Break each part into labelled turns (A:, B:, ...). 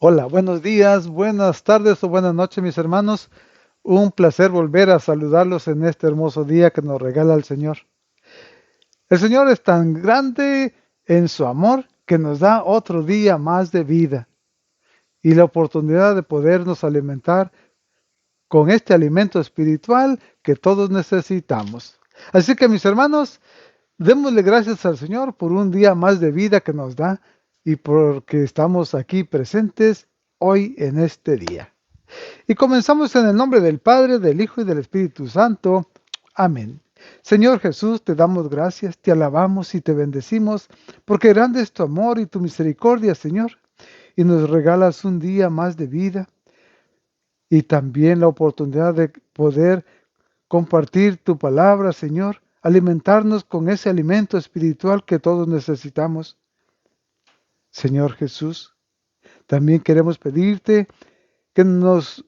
A: Hola, buenos días, buenas tardes o buenas noches, mis hermanos. Un placer volver a saludarlos en este hermoso día que nos regala el Señor. El Señor es tan grande en su amor que nos da otro día más de vida y la oportunidad de podernos alimentar con este alimento espiritual que todos necesitamos. Así que, mis hermanos, démosle gracias al Señor por un día más de vida que nos da y porque estamos aquí presentes hoy en este día. Y comenzamos en el nombre del Padre, del Hijo y del Espíritu Santo. Amén. Señor Jesús, te damos gracias, te alabamos y te bendecimos, porque grande es tu amor y tu misericordia, Señor, y nos regalas un día más de vida y también la oportunidad de poder compartir tu palabra, Señor, alimentarnos con ese alimento espiritual que todos necesitamos. Señor Jesús, también queremos pedirte que nos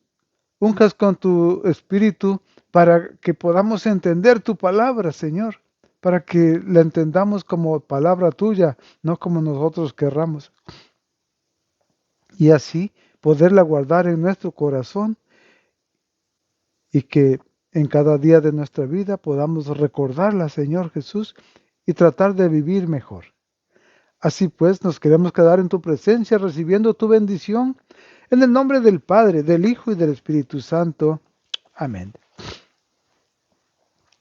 A: unjas con tu espíritu para que podamos entender tu palabra, Señor, para que la entendamos como palabra tuya, no como nosotros querramos. Y así poderla guardar en nuestro corazón y que en cada día de nuestra vida podamos recordarla, Señor Jesús, y tratar de vivir mejor. Así pues, nos queremos quedar en tu presencia recibiendo tu bendición en el nombre del Padre, del Hijo y del Espíritu Santo. Amén.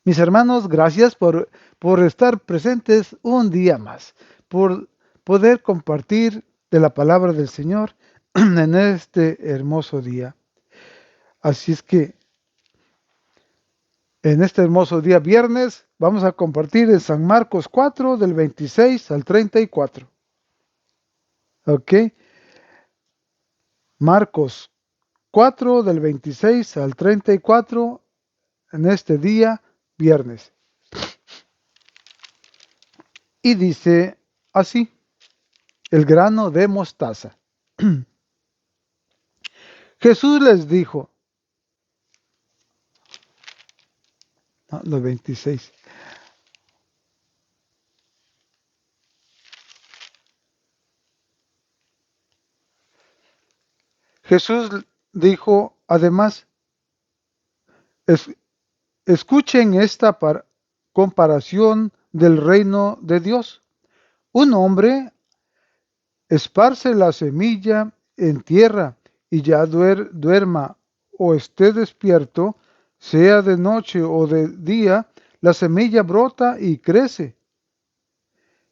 A: Mis hermanos, gracias por estar presentes un día más, por poder compartir de la palabra del Señor en este hermoso día. Así es que en este hermoso día viernes vamos a compartir en San Marcos 4 del 26 al 34. ¿Ok? Marcos 4 del 26 al 34 en este día viernes. Y dice así, el grano de mostaza. Jesús les dijo, los 26. Jesús dijo, además, es, escuchen esta comparación del reino de Dios. Un hombre esparce la semilla en tierra y ya duerma o esté despierto, sea de noche o de día, la semilla brota y crece,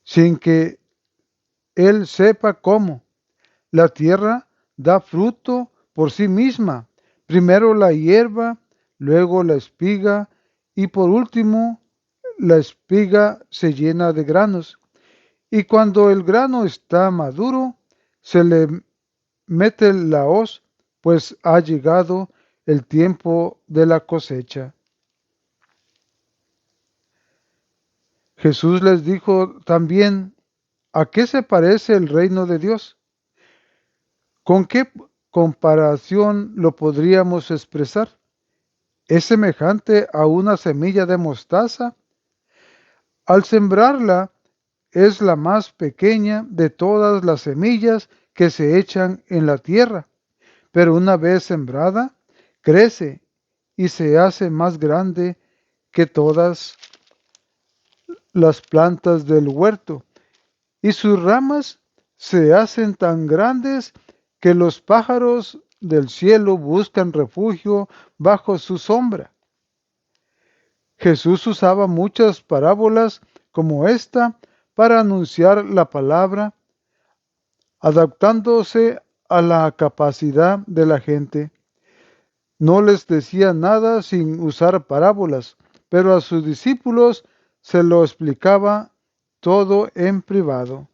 A: sin que él sepa cómo. La tierra da fruto por sí misma, primero la hierba, luego la espiga y por último la espiga se llena de granos. Y cuando el grano está maduro, se le mete la hoz, pues ha llegado el tiempo de la cosecha. Jesús les dijo también, ¿a qué se parece el reino de Dios? ¿Con qué comparación lo podríamos expresar? ¿Es semejante a una semilla de mostaza? Al sembrarla, es la más pequeña de todas las semillas que se echan en la tierra, pero una vez sembrada, crece y se hace más grande que todas las plantas del huerto, y sus ramas se hacen tan grandes que los pájaros del cielo buscan refugio bajo su sombra. Jesús usaba muchas parábolas como esta para anunciar la palabra, adaptándose a la capacidad de la gente. No les decía nada sin usar parábolas, pero a sus discípulos se lo explicaba todo en privado.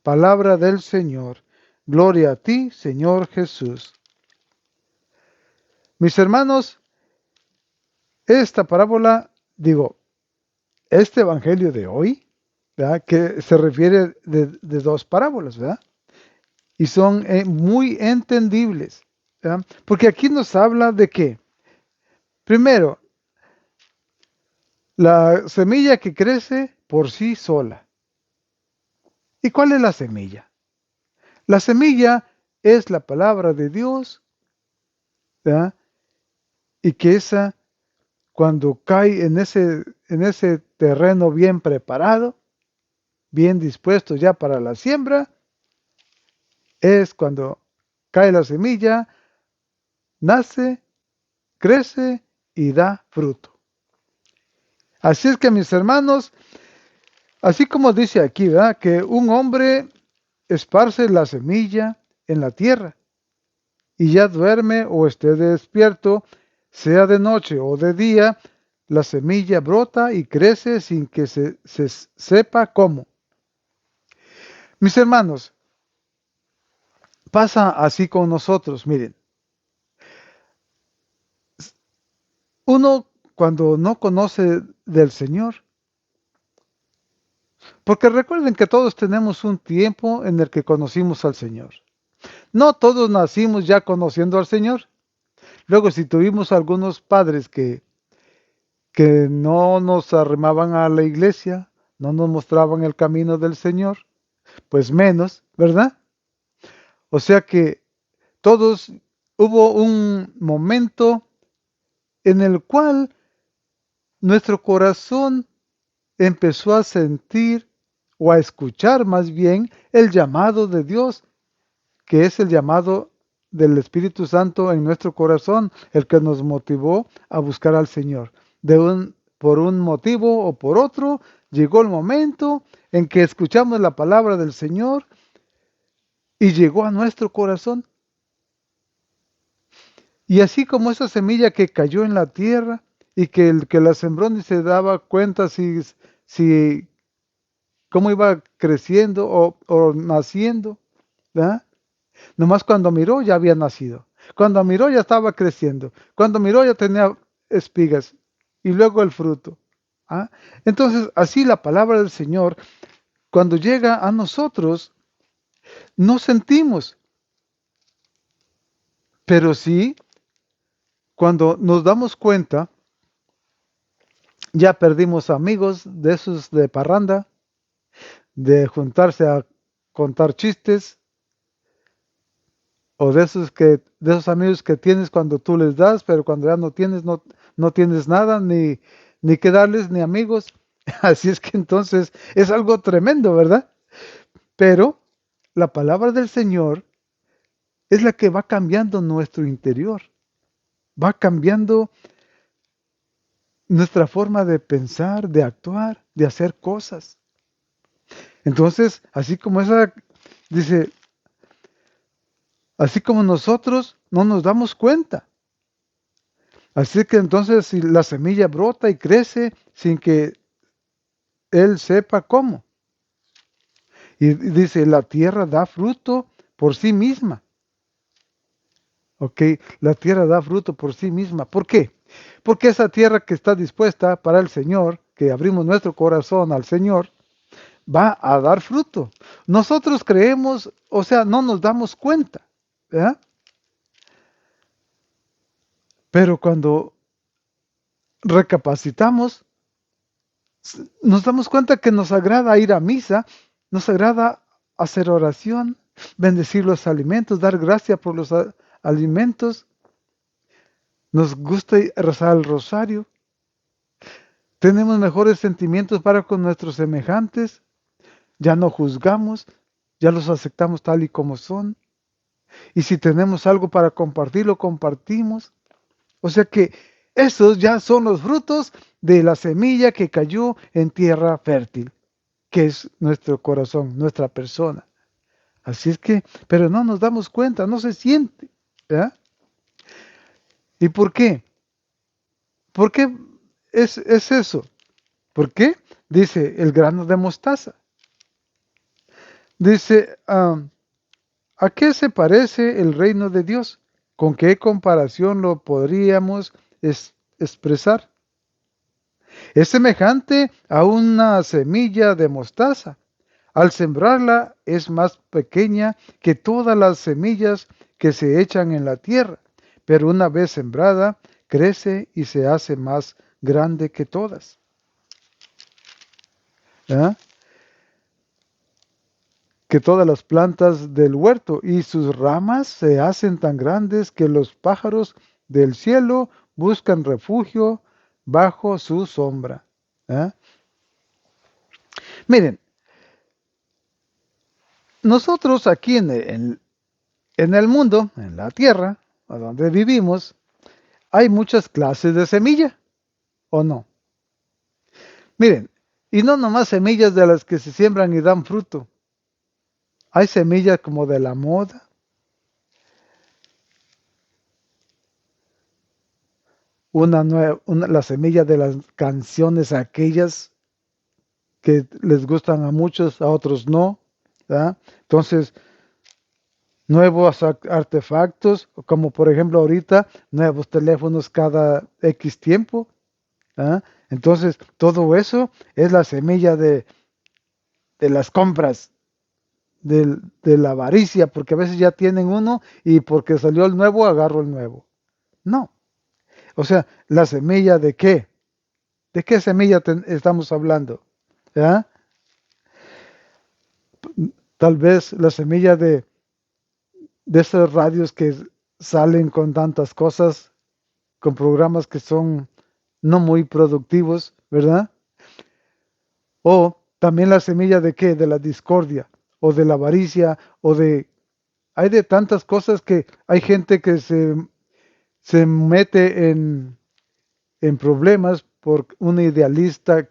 A: Palabra del Señor. Gloria a ti, Señor Jesús. Mis hermanos, esta parábola, este evangelio de hoy, ¿verdad? Que se refiere de dos parábolas, ¿verdad? Y son muy entendibles, ¿verdad? Porque aquí nos habla de que, primero, la semilla que crece por sí sola. ¿Y cuál es la semilla? La semilla es la palabra de Dios, ¿verdad? Y que esa, cuando cae en ese terreno bien preparado, bien dispuesto ya para la siembra, es cuando cae la semilla, nace, crece y da fruto. Así es que, mis hermanos, así como dice aquí, ¿verdad? Que un hombre esparce la semilla en la tierra y ya duerme o esté despierto, sea de noche o de día, la semilla brota y crece sin que se sepa cómo. Mis hermanos, pasa así con nosotros, miren. Uno cuando no conoce del Señor, porque recuerden que todos tenemos un tiempo en el que conocimos al Señor. No todos nacimos ya conociendo al Señor. Luego, si tuvimos algunos padres que no nos arrimaban a la iglesia, no nos mostraban el camino del Señor, pues menos, ¿verdad? O sea que todos hubo un momento en el cual nuestro corazón empezó a sentir o a escuchar más bien el llamado de Dios, que es el llamado del Espíritu Santo en nuestro corazón, el que nos motivó a buscar al Señor. Por un motivo o por otro, llegó el momento en que escuchamos la palabra del Señor y llegó a nuestro corazón. Y así como esa semilla que cayó en la tierra y que el que la sembró ni se daba cuenta si cómo iba creciendo o naciendo, ¿verdad? Nomás cuando miró ya había nacido. Cuando miró ya estaba creciendo. Cuando miró ya tenía espigas. Y luego el fruto. ¿Ah? Entonces, así la palabra del Señor, cuando llega a nosotros, no sentimos. Pero sí, cuando nos damos cuenta, ya perdimos amigos de esos de parranda, de juntarse a contar chistes, o de esos amigos que tienes cuando tú les das, pero cuando ya no tienes, no tienes nada, ni que darles, ni amigos. Así es que entonces es algo tremendo, ¿verdad? Pero la palabra del Señor es la que va cambiando nuestro interior, va cambiando nuestra forma de pensar, de actuar, de hacer cosas. Entonces, así como esa, dice, así como nosotros no nos damos cuenta. Así que entonces si la semilla brota y crece sin que él sepa cómo. Y dice, la tierra da fruto por sí misma. ¿Ok? La tierra da fruto por sí misma. ¿Por qué? Porque esa tierra que está dispuesta para el Señor, que abrimos nuestro corazón al Señor, va a dar fruto. Nosotros creemos, o sea, no nos damos cuenta. ¿Verdad? Pero cuando recapacitamos, nos damos cuenta que nos agrada ir a misa, nos agrada hacer oración, bendecir los alimentos, dar gracias por los alimentos, nos gusta rezar el rosario, tenemos mejores sentimientos para con nuestros semejantes, ya no juzgamos, ya los aceptamos tal y como son, y si tenemos algo para compartir, lo compartimos. O sea que esos ya son los frutos de la semilla que cayó en tierra fértil, que es nuestro corazón, nuestra persona. Así es que, pero no nos damos cuenta, no se siente. ¿Ya? ¿Y por qué? ¿Por qué es eso? ¿Por qué? Dice el grano de mostaza. Dice, ¿a qué se parece el reino de Dios? ¿Con qué comparación lo podríamos expresar? Es semejante a una semilla de mostaza. Al sembrarla es más pequeña que todas las semillas que se echan en la tierra, pero una vez sembrada, crece y se hace más grande que todas. ¿Ah? que todas las plantas del huerto, y sus ramas se hacen tan grandes que los pájaros del cielo buscan refugio bajo su sombra. ¿Ah? Miren, nosotros aquí en el mundo, en la tierra, a donde vivimos, hay muchas clases de semilla, ¿o no? Miren, y no nomás semillas de las que se siembran y dan fruto. Hay semillas como de la moda, la semilla de las canciones aquellas que les gustan a muchos, a otros no, ¿verdad? Entonces, nuevos artefactos, como por ejemplo ahorita, nuevos teléfonos cada X tiempo, ¿verdad? Entonces, todo eso es la semilla de las compras, de la avaricia, porque a veces ya tienen uno y porque salió el nuevo, agarro el nuevo. No. O sea, ¿la semilla de qué? ¿De qué semilla estamos hablando? ¿Ya? Tal vez la semilla de esos radios que salen con tantas cosas, con programas que son no muy productivos, ¿verdad? O también la semilla de qué? De la discordia, o de la avaricia, o de... Hay de tantas cosas que hay gente que se mete en problemas por un idealista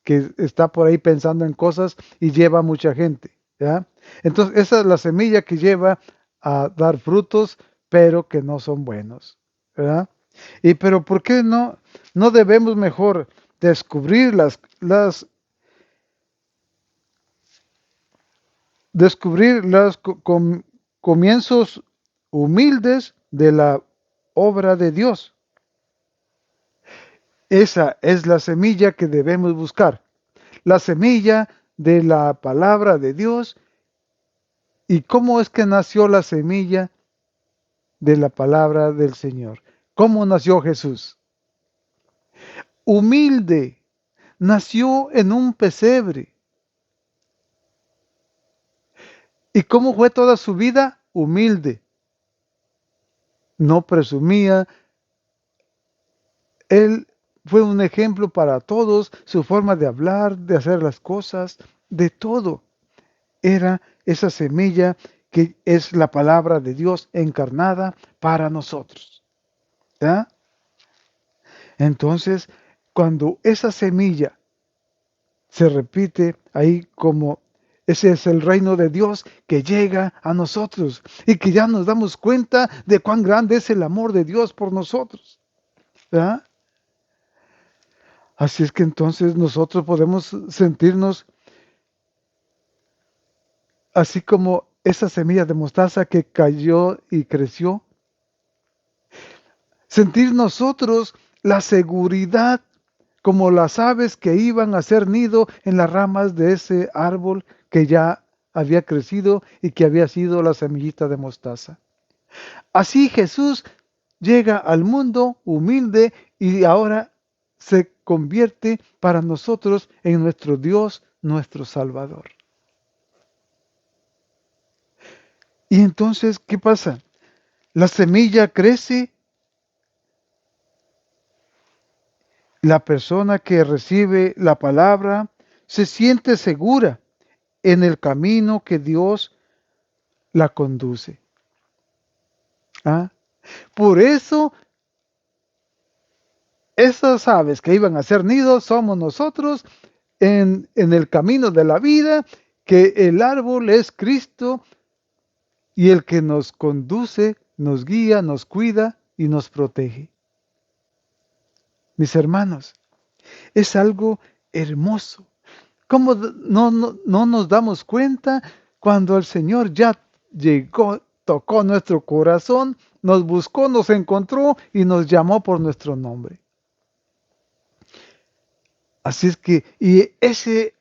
A: que está por ahí pensando en cosas y lleva a mucha gente, ¿ya? Entonces, esa es la semilla que lleva a dar frutos, pero que no son buenos, ¿verdad? Y pero ¿por qué no debemos mejor descubrir descubrir los comienzos humildes de la obra de Dios? Esa es la semilla que debemos buscar, la semilla de la palabra de Dios. ¿Y cómo es que nació la semilla de la palabra del Señor? ¿Cómo nació Jesús? Humilde, nació en un pesebre. ¿Y cómo fue toda su vida? Humilde. No presumía. Él fue un ejemplo para todos, su forma de hablar, de hacer las cosas, de todo. Era esa semilla que es la palabra de Dios encarnada para nosotros. ¿Ya? Entonces, cuando esa semilla se repite ahí como ese es el reino de Dios que llega a nosotros y que ya nos damos cuenta de cuán grande es el amor de Dios por nosotros. ¿Verdad? Así es que entonces nosotros podemos sentirnos así como esa semilla de mostaza que cayó y creció. Sentir nosotros la seguridad como las aves que iban a hacer nido en las ramas de ese árbol que ya había crecido y que había sido la semillita de mostaza. Así Jesús llega al mundo humilde y ahora se convierte para nosotros en nuestro Dios, nuestro Salvador. Y entonces, ¿qué pasa? La semilla crece, la persona que recibe la palabra se siente segura en el camino que Dios la conduce. ¿Ah? Por eso, esas aves que iban a hacer nidos somos nosotros en el camino de la vida, que el árbol es Cristo y el que nos conduce, nos guía, nos cuida y nos protege. Mis hermanos, es algo hermoso. ¿Cómo no nos damos cuenta cuando el Señor ya llegó, tocó nuestro corazón, nos buscó, nos encontró y nos llamó por nuestro nombre? Así es que, y ese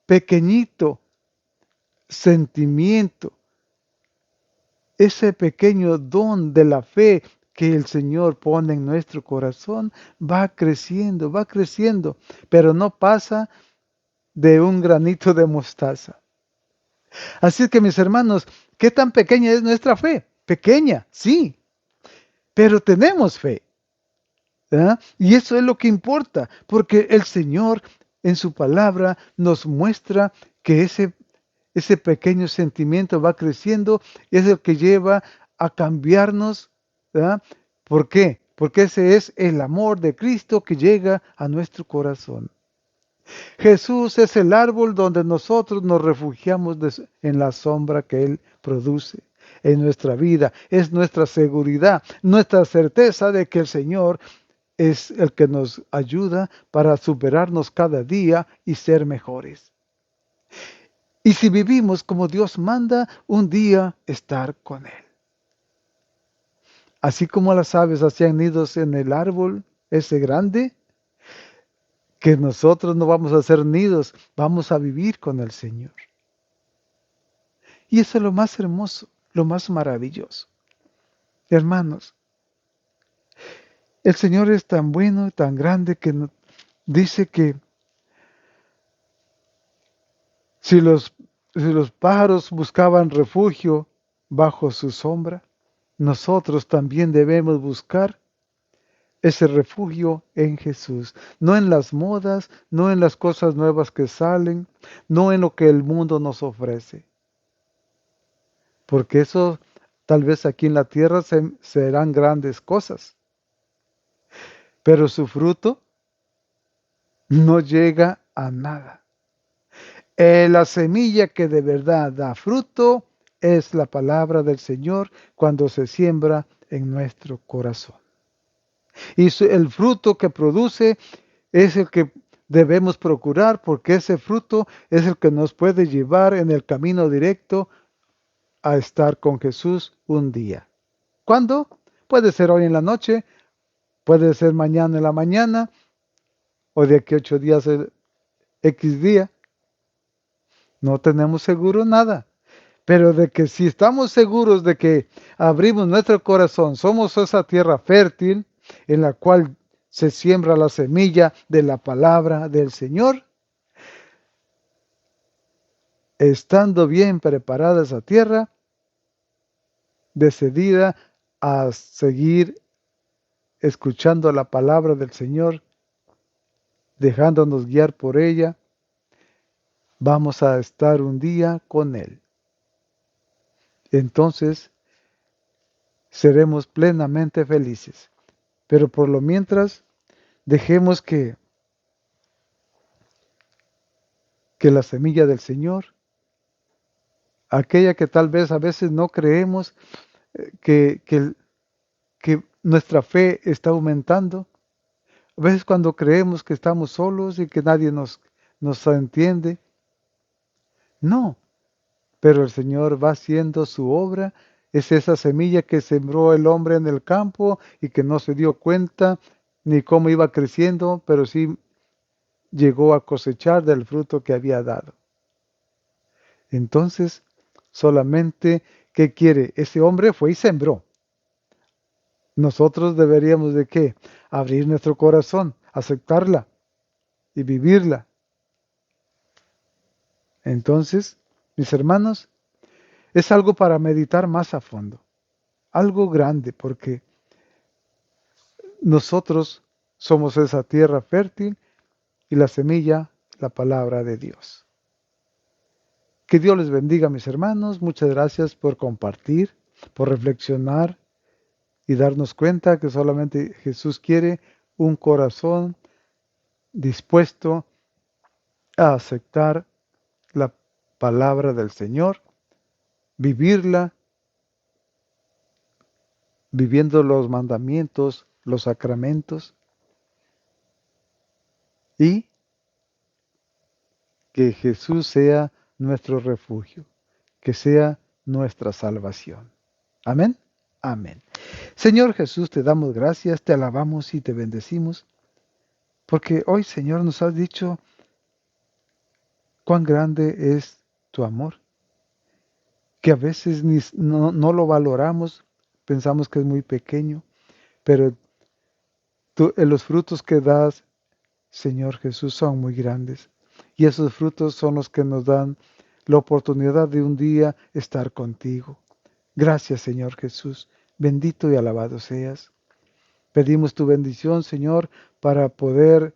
A: pequeñito sentimiento, ese pequeño don de la fe que el Señor pone en nuestro corazón, va creciendo, pero no pasa de un granito de mostaza. Así que mis hermanos, ¿qué tan pequeña es nuestra fe? Pequeña, sí, pero tenemos fe. ¿Ah? Y eso es lo que importa, porque el Señor en su palabra nos muestra que ese pequeño sentimiento va creciendo, es el que lleva a cambiarnos. ¿Ah? ¿Por qué? Porque ese es el amor de Cristo que llega a nuestro corazón. Jesús es el árbol donde nosotros nos refugiamos en la sombra que Él produce en nuestra vida. Es nuestra seguridad, nuestra certeza de que el Señor es el que nos ayuda para superarnos cada día y ser mejores. Y si vivimos como Dios manda, un día estar con Él. Así como las aves hacían nidos en el árbol ese grande, que nosotros no vamos a hacer nidos, vamos a vivir con el Señor. Y eso es lo más hermoso, lo más maravilloso. Hermanos, el Señor es tan bueno y tan grande que dice que Si los, si los pájaros buscaban refugio bajo su sombra, nosotros también debemos buscar ese refugio en Jesús, no en las modas, no en las cosas nuevas que salen, no en lo que el mundo nos ofrece, porque eso tal vez aquí en la tierra serán grandes cosas, pero su fruto no llega a nada. La semilla que de verdad da fruto es la palabra del Señor cuando se siembra en nuestro corazón. Y el fruto que produce es el que debemos procurar porque ese fruto es el que nos puede llevar en el camino directo a estar con Jesús un día. ¿Cuándo? Puede ser hoy en la noche, puede ser mañana en la mañana o de aquí a 8 días, X día. No tenemos seguro nada. Pero de que si estamos seguros de que abrimos nuestro corazón, somos esa tierra fértil en la cual se siembra la semilla de la palabra del Señor, estando bien preparada esa tierra, decidida a seguir escuchando la palabra del Señor, dejándonos guiar por ella, vamos a estar un día con Él. Entonces, seremos plenamente felices. Pero por lo mientras, dejemos que la semilla del Señor, aquella que tal vez a veces no creemos, que nuestra fe está aumentando. A veces cuando creemos que estamos solos y que nadie nos entiende. No, pero el Señor va haciendo su obra. Es esa semilla que sembró el hombre en el campo y que no se dio cuenta ni cómo iba creciendo, pero sí llegó a cosechar del fruto que había dado. Entonces, solamente, ¿qué quiere? Ese hombre fue y sembró. Nosotros deberíamos de ¿qué? Abrir nuestro corazón, aceptarla y vivirla. Entonces, mis hermanos, es algo para meditar más a fondo. Algo grande, porque nosotros somos esa tierra fértil y la semilla, la palabra de Dios. Que Dios les bendiga, mis hermanos. Muchas gracias por compartir, por reflexionar y darnos cuenta que solamente Jesús quiere un corazón dispuesto a aceptar la palabra del Señor, vivirla, viviendo los mandamientos, los sacramentos, y que Jesús sea nuestro refugio, que sea nuestra salvación. Amén. Amén. Señor Jesús, te damos gracias, te alabamos y te bendecimos, porque hoy, Señor, nos has dicho cuán grande es tu amor, que a veces no lo valoramos, pensamos que es muy pequeño, pero los frutos que das, Señor Jesús, son muy grandes. Y esos frutos son los que nos dan la oportunidad de un día estar contigo. Gracias, Señor Jesús. Bendito y alabado seas. Pedimos tu bendición, Señor, para poder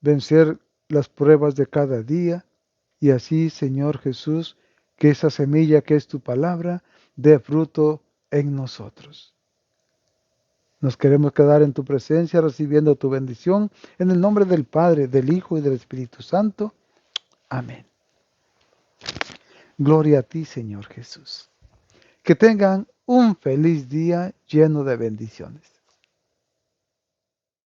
A: vencer las pruebas de cada día y así, Señor Jesús, que esa semilla que es tu palabra dé fruto en nosotros. Nos queremos quedar en tu presencia recibiendo tu bendición en el nombre del Padre, del Hijo y del Espíritu Santo. Amén. Gloria a ti, Señor Jesús. Que tengan un feliz día lleno de bendiciones.